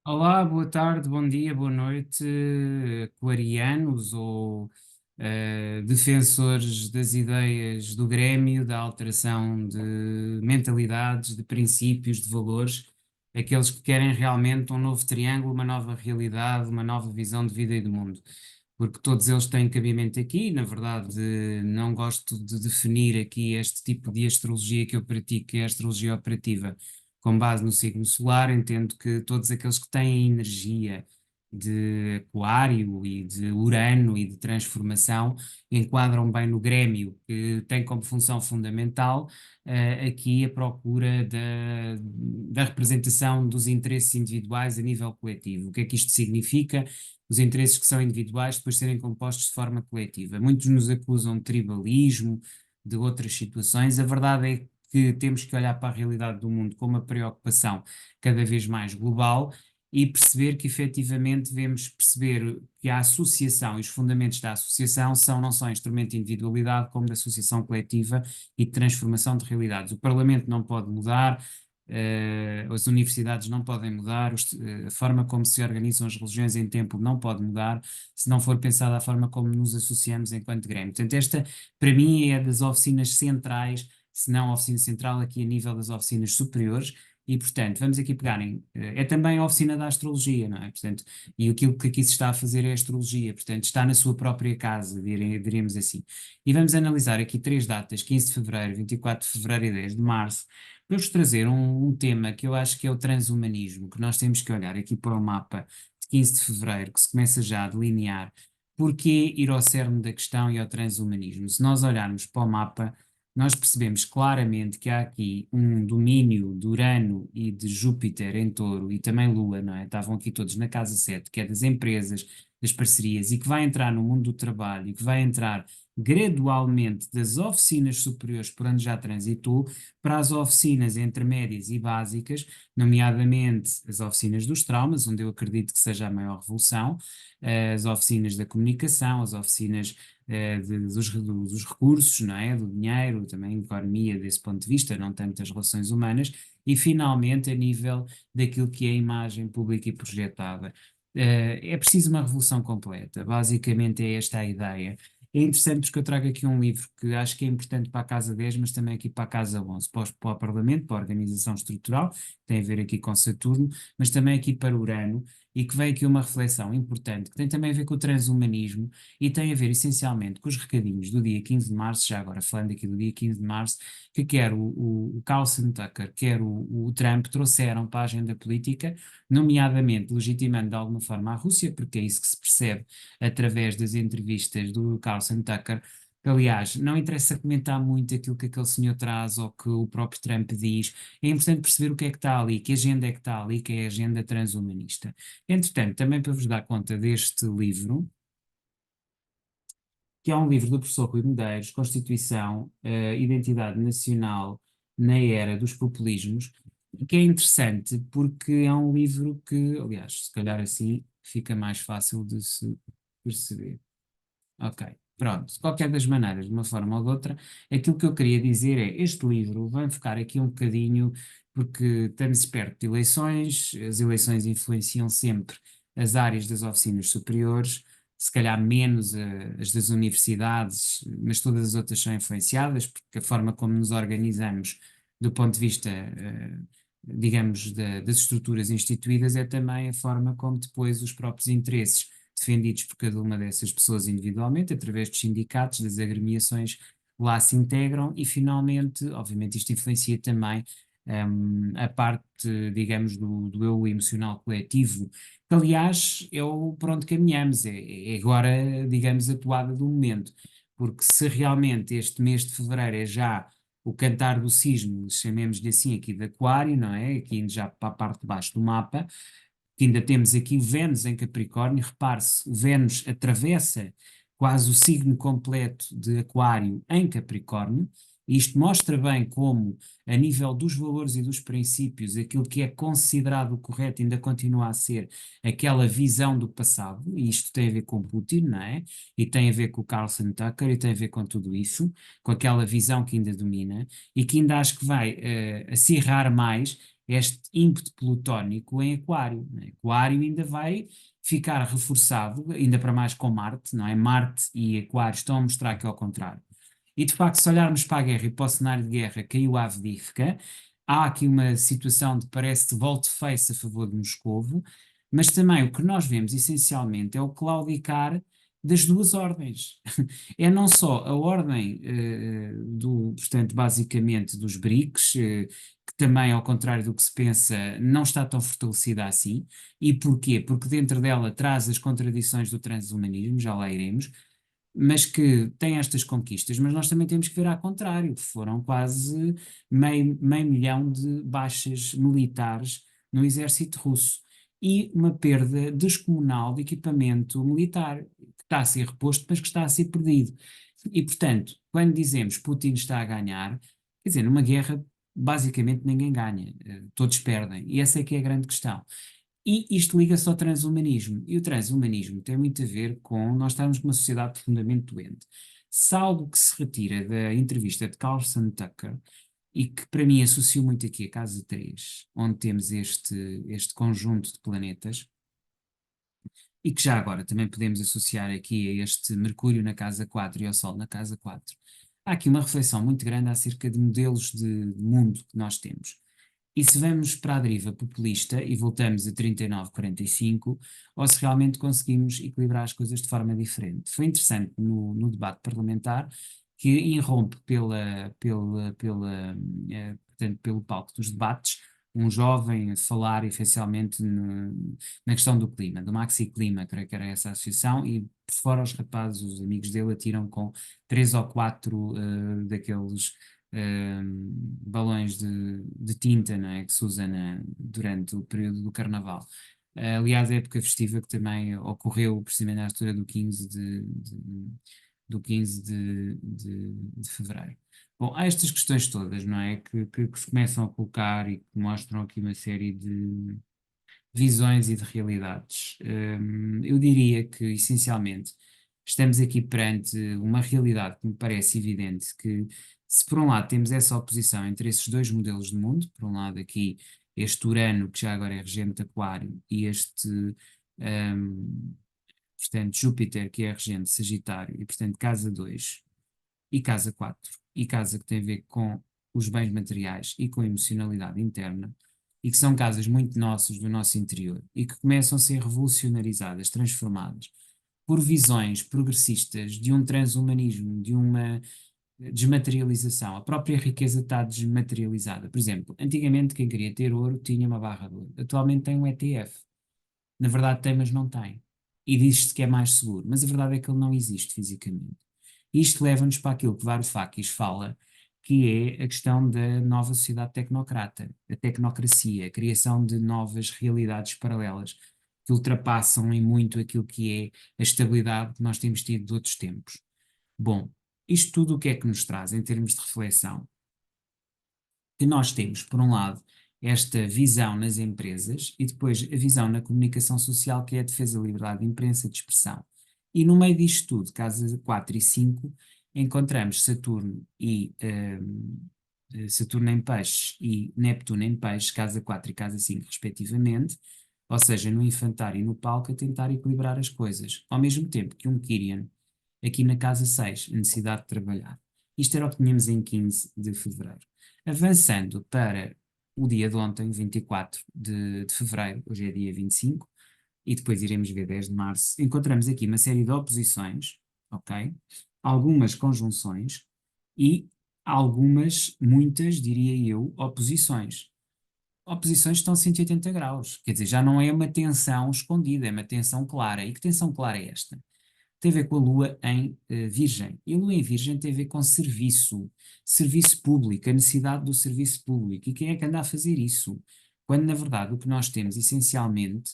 Olá, boa tarde, bom dia, boa noite, aquarianos ou defensores das ideias do Grêmio, da alteração de mentalidades, de princípios, de valores, aqueles que querem realmente um novo triângulo, uma nova realidade, uma nova visão de vida e do mundo. Porque todos eles têm cabimento aqui. Na verdade, não gosto de definir aqui este tipo de astrologia que eu pratico, que é a astrologia operativa com base no signo solar. Entendo que todos aqueles que têm energia de Aquário e de Urano e de transformação enquadram bem no Grêmio, que tem como função fundamental aqui a procura da representação dos interesses individuais a nível coletivo. O que é que isto significa? Os interesses que são individuais depois serem compostos de forma coletiva. Muitos nos acusam de tribalismo, de outras situações. A verdade é que temos que olhar para a realidade do mundo com uma preocupação cada vez mais global e perceber que efetivamente devemos perceber que a associação e os fundamentos da associação são não só instrumento de individualidade, como de associação coletiva e de transformação de realidades. O Parlamento não pode mudar, as universidades não podem mudar, a forma como se organizam as religiões em templo não pode mudar, se não for pensada a forma como nos associamos enquanto Grêmio. Portanto, esta, para mim, é das oficinas centrais, se não a oficina central, aqui a nível das oficinas superiores. E, portanto, vamos aqui pegar é também a oficina da astrologia, não é? Portanto, e aquilo que aqui se está a fazer é a astrologia, portanto, está na sua própria casa, diremos assim. E vamos analisar aqui três datas: 15 de fevereiro, 24 de fevereiro e 10 de março, para vos trazer um tema que eu acho que é o transhumanismo, que nós temos que olhar aqui para o mapa de 15 de fevereiro, que se começa já a delinear porquê ir ao cerne da questão e ao transhumanismo. Se nós olharmos para o mapa, nós percebemos claramente que há aqui um domínio de Urano e de Júpiter em Touro e também Lua, não é? Estavam aqui todos na casa 7, que é das empresas, das parcerias, e que vai entrar no mundo do trabalho e que vai entrar gradualmente das oficinas superiores por onde já transitou para as oficinas intermédias e básicas, nomeadamente as oficinas dos traumas, onde eu acredito que seja a maior revolução, as oficinas da comunicação, as oficinas dos recursos, não é? Do dinheiro, também economia desse ponto de vista, não tanto das relações humanas, e finalmente a nível daquilo que é a imagem pública e projetada. É preciso uma revolução completa, basicamente é esta a ideia. É interessante porque eu trago aqui um livro que acho que é importante para a Casa 10, mas também aqui para a Casa 11, para o Parlamento, para a organização estrutural, tem a ver aqui com Saturno, mas também aqui para Urano, e que vem aqui uma reflexão importante, que tem também a ver com o transhumanismo e tem a ver essencialmente com os recadinhos do dia 15 de março, já agora falando aqui do dia 15 de março, que quer o Carlson Tucker, quer o Trump trouxeram para a agenda política, nomeadamente legitimando de alguma forma a Rússia, porque é isso que se percebe através das entrevistas do Carlson Tucker. Aliás, não interessa comentar muito aquilo que aquele senhor traz ou que o próprio Trump diz, é importante perceber o que é que está ali, que agenda é que está ali, que é a agenda transhumanista. Entretanto, também para vos dar conta deste livro, que é um livro do professor Rui Medeiros, Constituição, Identidade Nacional na Era dos Populismos, que é interessante porque é um livro que, aliás, se calhar assim fica mais fácil de se perceber. Ok, pronto. De qualquer das maneiras, de uma forma ou de outra, aquilo que eu queria dizer é, este livro vai focar aqui um bocadinho, porque estamos perto de eleições, as eleições influenciam sempre as áreas das oficinas superiores, se calhar menos as das universidades, mas todas as outras são influenciadas, porque a forma como nos organizamos do ponto de vista, digamos, das estruturas instituídas é também a forma como depois os próprios interesses defendidos por cada uma dessas pessoas individualmente, através dos sindicatos, das agremiações, lá se integram e finalmente, obviamente, isto influencia também a parte, digamos, do eu emocional coletivo, que aliás é o por onde caminhamos, é agora, digamos, a toada do momento, porque se realmente este mês de fevereiro é já o cantar do cisne, chamemos-lhe assim, aqui de Aquário, não é? Aqui indo já para a parte de baixo do mapa, que ainda temos aqui o Vênus em Capricórnio. Repare-se, o Vênus atravessa quase o signo completo de Aquário em Capricórnio, e isto mostra bem como, a nível dos valores e dos princípios, aquilo que é considerado o correto ainda continua a ser aquela visão do passado, e isto tem a ver com Putin, não é? E tem a ver com o Carlson Tucker, e tem a ver com tudo isso, com aquela visão que ainda domina, e que ainda acho que vai acirrar mais este ímpeto plutónico em Aquário, né? Aquário ainda vai ficar reforçado, ainda para mais com Marte, não é? Marte e Aquário estão a mostrar que é ao contrário. E de facto, se olharmos para a guerra e para o cenário de guerra, caiu a Avdiivka, há aqui uma situação de parece de volte-face a favor de Moscovo, mas também o que nós vemos essencialmente é o claudicar das duas ordens. É não só a ordem portanto, basicamente dos BRICS, que também, ao contrário do que se pensa, não está tão fortalecida assim. E porquê? Porque dentro dela traz as contradições do transhumanismo, já lá iremos, mas que tem estas conquistas, mas nós também temos que ver ao contrário, foram quase meio milhão de baixas militares no exército russo e uma perda descomunal de equipamento militar, que está a ser reposto, mas que está a ser perdido. E, portanto, quando dizemos Putin está a ganhar, quer dizer, numa guerra, basicamente ninguém ganha, todos perdem, e essa é que é a grande questão. E isto liga-se ao transhumanismo. E o transhumanismo tem muito a ver com nós estarmos numa sociedade profundamente doente. Se há algo que se retira da entrevista de Carlson Tucker, e que para mim associo muito aqui a Casa 3, onde temos este conjunto de planetas, e que já agora também podemos associar aqui a este Mercúrio na Casa 4 e ao Sol na Casa 4, há aqui uma reflexão muito grande acerca de modelos de mundo que nós temos. E se vamos para a deriva populista e voltamos a 39-45, ou se realmente conseguimos equilibrar as coisas de forma diferente. Foi interessante no debate parlamentar que irrompe portanto, pelo palco dos debates um jovem a falar essencialmente na questão do clima, do maxi-clima, creio que era essa a associação, e por fora os rapazes, os amigos dele, atiram com três ou quatro daqueles balões de tinta, não é, que se usa durante o período do Carnaval. Aliás, a época festiva que também ocorreu precisamente na altura do 15 do 15 de fevereiro. Bom, há estas questões todas, não é, que se começam a colocar e que mostram aqui uma série de visões e de realidades. Eu diria que, essencialmente, estamos aqui perante uma realidade que me parece evidente que, se por um lado temos essa oposição entre esses dois modelos de mundo, por um lado aqui este Urano, que já agora é regente de Aquário, e portanto, Júpiter, que é regente de Sagitário, e portanto Casa 2 e Casa 4, e casa que tem a ver com os bens materiais e com a emocionalidade interna, e que são casas muito nossas do nosso interior, e que começam a ser revolucionarizadas, transformadas, por visões progressistas de um transhumanismo, de uma desmaterialização. A própria riqueza está desmaterializada. Por exemplo, antigamente quem queria ter ouro tinha uma barra de ouro. Atualmente tem um ETF. Na verdade tem, mas não tem. E diz-se que é mais seguro, mas a verdade é que ele não existe fisicamente. Isto leva-nos para aquilo que Varoufakis fala, que é a questão da nova sociedade tecnocrata, a tecnocracia, a criação de novas realidades paralelas que ultrapassam em muito aquilo que é a estabilidade que nós temos tido de outros tempos. Bom, isto tudo o que é que nos traz em termos de reflexão? Que nós temos, por um lado, esta visão nas empresas e depois a visão na comunicação social, que é a defesa da liberdade de imprensa e de expressão. E no meio disto tudo, casa 4 e 5, encontramos Saturno em Peixes e Neptuno em Peixes, casa 4 e casa 5, respectivamente, ou seja, no infantário e no palco, a tentar equilibrar as coisas, ao mesmo tempo que um Quirion, aqui na casa 6, a necessidade de trabalhar. Isto era o que tínhamos em 15 de fevereiro. Avançando para o dia de ontem, 24 de fevereiro, hoje é dia 25, e depois iremos ver 10 de março, encontramos aqui uma série de oposições, ok? Algumas conjunções e algumas, muitas, diria eu, oposições. Oposições que estão a 180 graus, quer dizer, já não é uma tensão escondida, é uma tensão clara. E que tensão clara é esta? Tem a ver com a Lua em Virgem. E a Lua em Virgem tem a ver com serviço, serviço público, a necessidade do serviço público. E quem é que anda a fazer isso? Quando, na verdade, o que nós temos, essencialmente,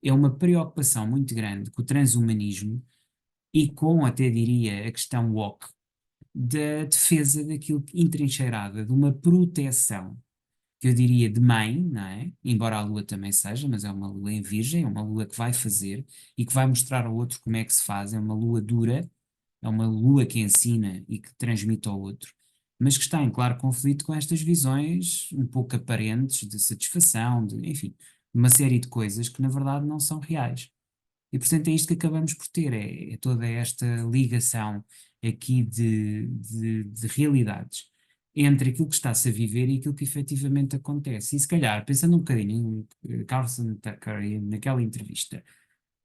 é uma preocupação muito grande com o transhumanismo e com, até diria, a questão woke, da defesa daquilo entrincheirada, de uma proteção, que eu diria de mãe, não é? Embora a Lua também seja, mas é uma Lua em Virgem, é uma Lua que vai fazer e que vai mostrar ao outro como é que se faz, é uma Lua dura, é uma Lua que ensina e que transmite ao outro. mas que está em claro conflito com estas visões um pouco aparentes de satisfação, enfim, uma série de coisas que na verdade não são reais. E portanto é isto que acabamos por ter, é toda esta ligação aqui de realidades entre aquilo que está-se a viver e aquilo que efetivamente acontece. E se calhar, pensando um bocadinho em Carlson Tucker e naquela entrevista,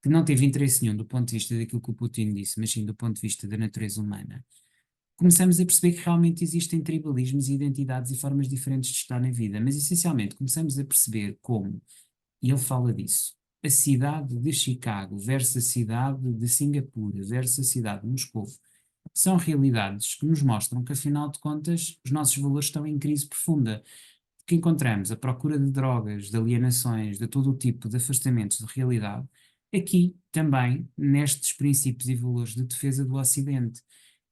que não teve interesse nenhum do ponto de vista daquilo que o Putin disse, mas sim do ponto de vista da natureza humana, começamos a perceber que realmente existem tribalismos e identidades e formas diferentes de estar na vida, mas essencialmente começamos a perceber como, e ele fala disso, a cidade de Chicago versus a cidade de Singapura versus a cidade de Moscou são realidades que nos mostram que, afinal de contas, os nossos valores estão em crise profunda, que encontramos a procura de drogas, de alienações, de todo o tipo de afastamentos de realidade, aqui também nestes princípios e valores de defesa do Ocidente.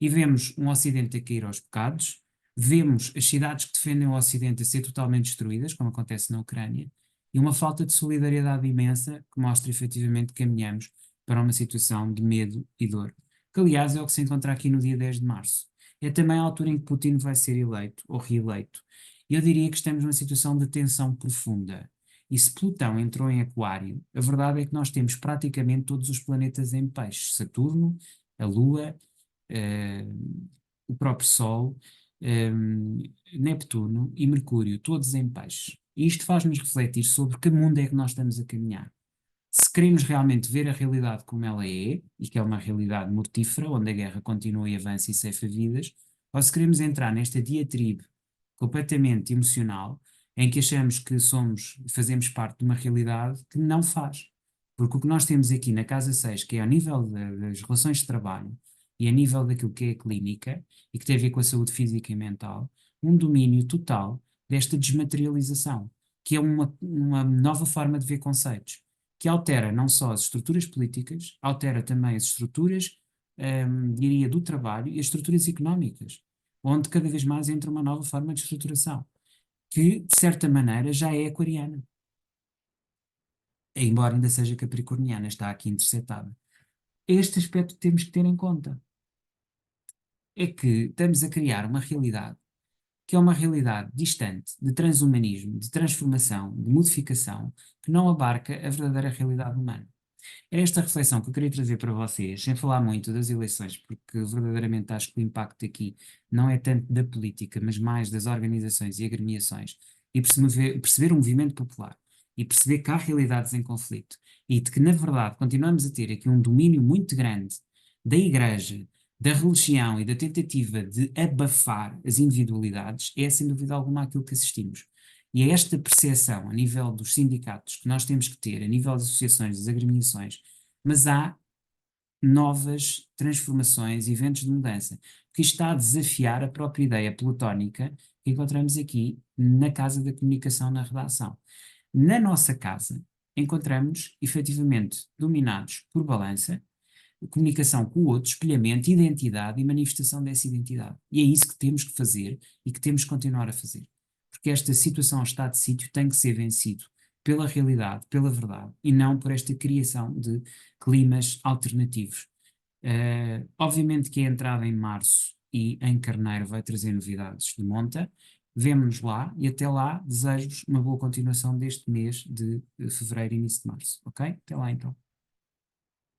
E vemos um Ocidente a cair aos pecados, vemos as cidades que defendem o Ocidente a ser totalmente destruídas, como acontece na Ucrânia, e uma falta de solidariedade imensa que mostra efetivamente que caminhamos para uma situação de medo e dor. Que, aliás, é o que se encontra aqui no dia 10 de março. É também a altura em que Putin vai ser eleito ou reeleito. Eu diria que estamos numa situação de tensão profunda. E se Plutão entrou em Aquário, a verdade é que nós temos praticamente todos os planetas em peixe. Saturno, a Lua, eh, o próprio Sol, eh, Neptuno e Mercúrio, todos em peixe. E isto faz-nos refletir sobre que mundo é que nós estamos a caminhar. Se queremos realmente ver a realidade como ela é, e que é uma realidade mortífera, onde a guerra continua e avança e ceifa vidas, ou se queremos entrar nesta diatribe completamente emocional, em que achamos que somos, fazemos parte de uma realidade que não faz. Porque o que nós temos aqui na Casa 6, que é ao nível das relações de trabalho e a nível daquilo que é a clínica, e que tem a ver com a saúde física e mental, um domínio total desta desmaterialização, que é uma nova forma de ver conceitos que altera não só as estruturas políticas, altera também as estruturas, diria, do trabalho e as estruturas económicas, onde cada vez mais entra uma nova forma de estruturação, que, de certa maneira, já é aquariana, embora ainda seja capricorniana, está aqui interceptada. Este aspecto temos que ter em conta. É que estamos a criar uma realidade que é uma realidade distante de transhumanismo, de transformação, de modificação, que não abarca a verdadeira realidade humana. Era esta reflexão que eu queria trazer para vocês, sem falar muito das eleições, porque verdadeiramente acho que o impacto aqui não é tanto da política, mas mais das organizações e agremiações, e perceber o movimento popular, e perceber que há realidades em conflito, e de que, na verdade, continuamos a ter aqui um domínio muito grande da Igreja, da religião e da tentativa de abafar as individualidades, é sem dúvida alguma aquilo que assistimos. E é esta percepção a nível dos sindicatos que nós temos que ter, a nível das associações, das agremiações, mas há novas transformações, eventos de mudança, que está a desafiar a própria ideia platónica que encontramos aqui na Casa da Comunicação, na redação. Na nossa casa, encontramos efetivamente dominados por balança, comunicação com o outro, espelhamento, identidade e manifestação dessa identidade. E é isso que temos que fazer e que temos que continuar a fazer. Porque esta situação, estado de sítio, tem que ser vencido pela realidade, pela verdade, e não por esta criação de climas alternativos. Obviamente que a entrada em março e em Carneiro vai trazer novidades de monta. Vemo-nos lá e até lá desejo-vos uma boa continuação deste mês de fevereiro e início de março, ok? Até lá então.